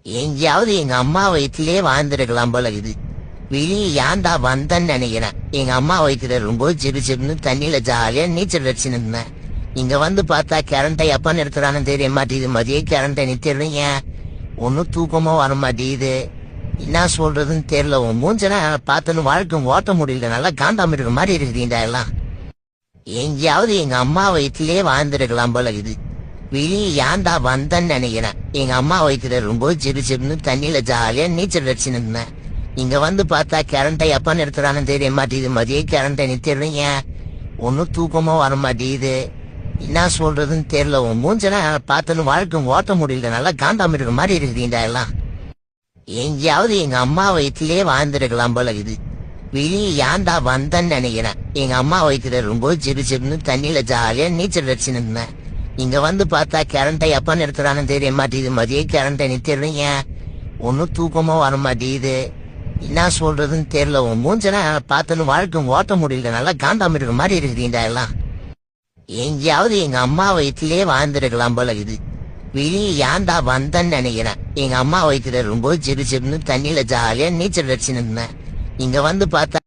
எங்கேயாவது எங்க அம்மா வயிற்றிலே வாழ்ந்துருக்கலாம் போல இது. வெளியே ஏன்டா வந்தேன்னு நினைக்கிறேன். எங்க அம்மா வயிற்றுல ரொம்ப சிறு சிறுன்னு தண்ணியில ஜாலியா நீச்சல் அடிச்சுன்னு இருந்தேன். இங்க வந்து பார்த்தா கரண்டை எப்ப நிறுத்துறான்னு தெரிய மாட்டேங்குது. மதிய கரண்டை நிறுத்திடுறீங்க, ஒன்னும் தூக்கமா வர மாட்டேங்குது. என்ன சொல்றதுன்னு தெரியல. உன் மூஞ்சனா பார்த்துன்னு வாழ்க்கை ஓட்ட முடியல. நல்லா காண்டாம இருக்க மாதிரி இருக்குதுண்டா எல்லாம். எங்கேயாவது எங்க அம்மா வயிற்றிலே வாழ்ந்துருக்கலாம் போல இது. வெளியே ஏன்டா வந்தேன்னு நினைக்கிறேன். எங்க அம்மா வயிற்றுல ரொம்ப சிறு சிறுன்னு தண்ணியில ஜாலியா நீச்சல் அடிச்சுன்னு இருந்தேன். இங்க வந்து பார்த்தா கரண்டை எப்ப நிறுத்துறான்னு தெரிய மாட்டேங்குது. மதிய கரண்டை நிறுத்திடுறீங்க, ஒன்னும் தூக்கமா வர மாட்டேங்குது. என்ன சொல்றதுன்னு தெரியல. உன் மூஞ்சனா பார்த்துன்னு வாழ்க்கை ஓட்ட முடியல. நல்லா காண்டாம இருக்க மாதிரி இருக்குதுண்டா எல்லாம். எங்கேயாவது எங்க அம்மா வயிற்றிலே வாழ்ந்துருக்கலாம் போல இது. வெளியே ஏன்டா வந்தேன்னு நினைக்கிறேன். எங்க அம்மா வயிற்றுல ரொம்ப சிறு சிறுன்னு தண்ணியில ஜாலியா நீச்சல் அடிச்சுன்னு இருந்தேன். இங்க வந்து பார்த்தா கரண்டை எப்ப நிறுத்துறான்னு தெரிய மாட்டேங்குது. மதிய கரண்டை நிறுத்திடுறீங்க, ஒன்னும் தூக்கமா வர மாட்டேங்குது. என்ன சொல்றதுன்னு தெரியல. உன் மூஞ்சனா பார்த்துன்னு வாழ்க்கை ஓட்ட முடியல. நல்லா காண்டாம இருக்க மாதிரி இருக்குதுண்டா எல்லாம். எங்கேயாவது எங்க அம்மா வயிற்றிலே வாழ்ந்துருக்கலாம் போல இது. வெளியே ஏன்டா வந்தேன்னு நினைக்கிறேன். எங்க அம்மா வயிற்றுல ரொம்ப சிறு சிறுன்னு தண்ணியில ஜாலியா நீச்சல் அடிச்சுன்னு இருந்தேன். இங்க வந்து பார்த்தா